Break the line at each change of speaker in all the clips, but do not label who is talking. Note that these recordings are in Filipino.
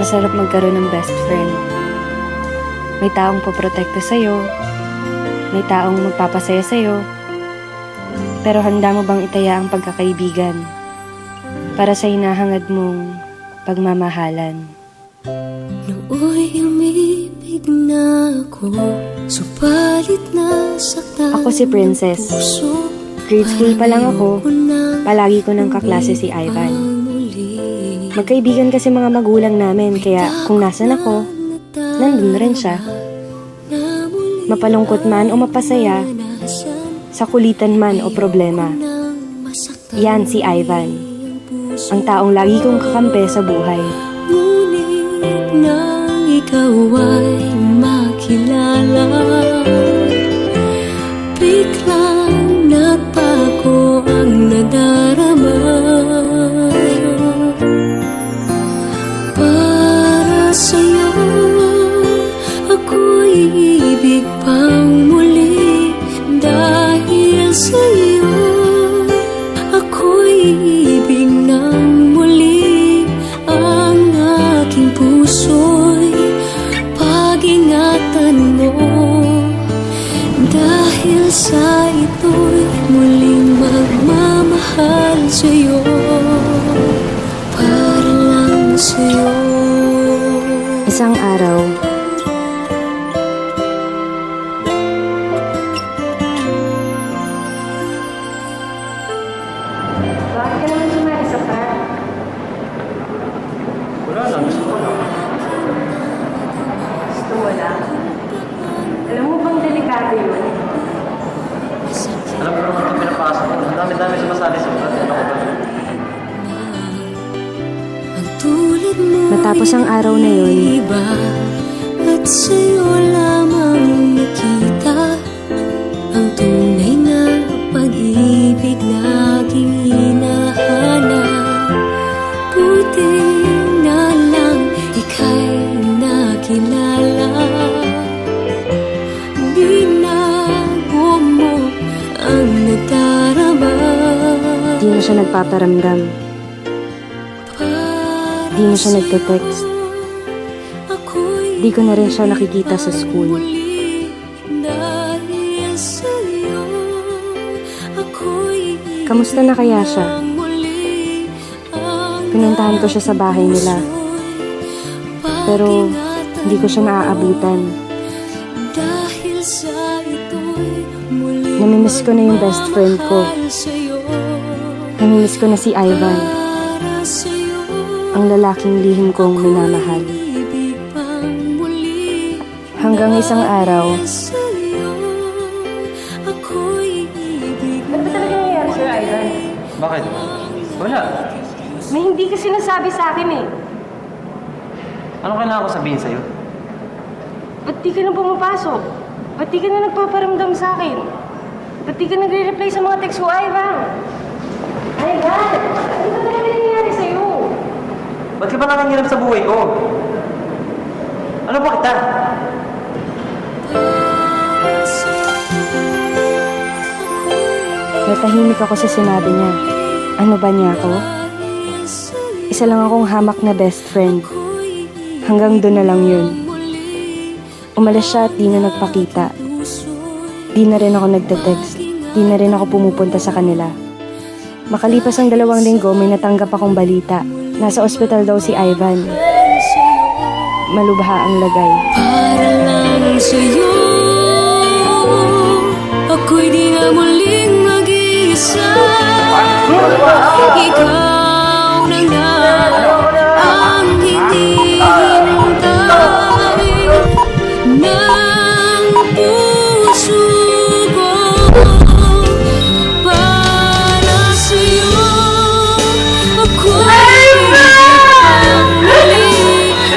Masarap magkaroon ng best friend. May taong poprotekta sa'yo, may taong magpapasaya sa'yo, pero handa mo bang itaya ang pagkakaibigan para sa hinahangad mong pagmamahalan?
Nooy umibig na ako, subalit nasaktan.
Ako si Princess. Grade school pa lang ako, palagi ko ng kaklase si Ivan. Magkaibigan kasi mga magulang namin, kaya kung nasan ako, nandun rin siya. Mapalungkot man o mapasaya, sa kulitan man o problema. Yan si Ivan, ang taong lagi kong kakampi sa buhay.
Ngunit nang ikaw ay makilala, biglang nagbago ang nadarama. Para sa'yo, ako'y ibig pang muli. Dahil sa'yo, ako'y ibig ng muli. Ang aking puso'y pag-ingatan mo. Dahil sa ito'y muling magmamahal sa'yo, para lang sa'yo.
Isang araw, bakit ka naman sumarisa pa?
Wala lang, gusto ko lang.
Gusto mo lang? Alam mo bang delikado yun?
Alam ko naman itong pinapasok ko. Ang dami-dami sumasali sa ulat. Ano ko ba?
Ang tulad mo
Matapos ang araw na yun,
iba, at sa'yo lamang nakita ang tunay na pag-ibig na aking hinahanap. Buti na lang ika'y nakilala. Binago mo ang nadarama.
di na siya nagpaparamdam. Di na siya nagte-text. Di ko na rin siya nakikita sa school. Kamusta na kaya siya? Pinuntahan ko siya sa bahay nila. Pero hindi ko siya naaabutan. Namimiss ko na yung best friend ko. Namimiss ko na si Ivan, ang lalaking lihim kong minamahal. Hanggang isang araw,
Ano ba talaga nangyayari sa'yo, Ivan?
Bakit? Wala.
May hindi ka sinasabi sa akin eh.
Ano kailangan ko sabihin sa'yo?
Ba't di ka na pumapasok? Ba't di ka na nagpaparamdam sa akin? Ba't di ka nagre-reply sa mga text ko, Ivan? Ivan! Ano ba talaga nangyayari sa'yo?
Ba't ka ba nangangiram sa buhay ko? Ano ba kita?
natahimik ako sa sinabi niya. Ano ba niya ako? Isa lang akong hamak na best friend. Hanggang doon na lang yun. Umalis siya at di na nagpakita. Di na rin ako nagte-text. Di na rin ako pumupunta sa kanila. Makalipas ang 2 linggo, may natanggap akong balita. Nasa ospital daw si Ivan. Malubha ang lagay.
Para lang sa'yo, ako'y di na muling mag-iisa. Ikaw na nga ang hindi hintay ng puso ko. Para sa'yo, ako'y ibig muli.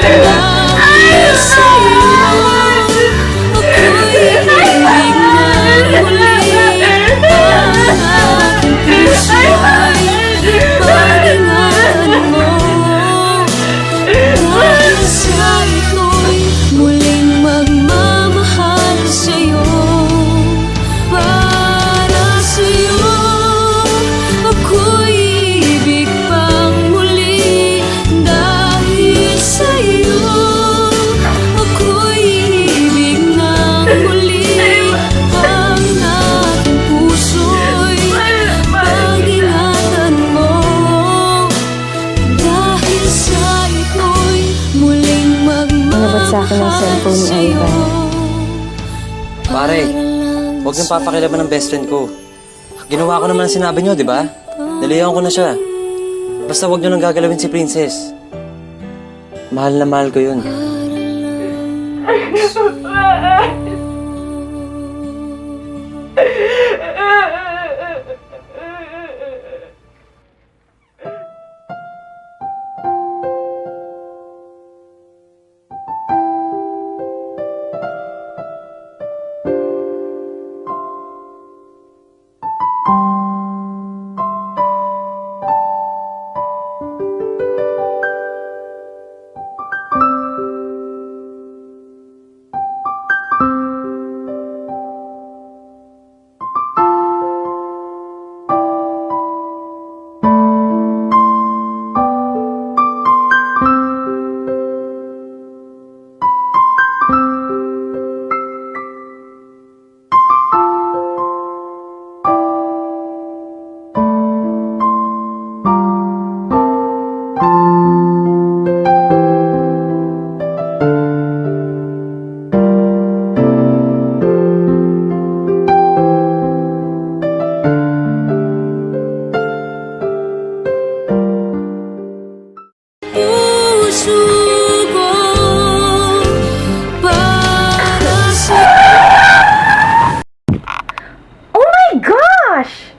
Dahil sa'yo, ako'y ibig na muli. Ang aking puso'y pag-ingatan mo.
sa akin ng cellphone ni Ivan.
Pare, huwag niyong papakilaban ng best friend ko. Ginawa ko naman ang sinabi niyo, di ba? Naliyawan ko na siya. Basta huwag niyo nang gagalawin si Princess. Mahal na mahal ko yun.
Puso ko para sa
Oh my gosh!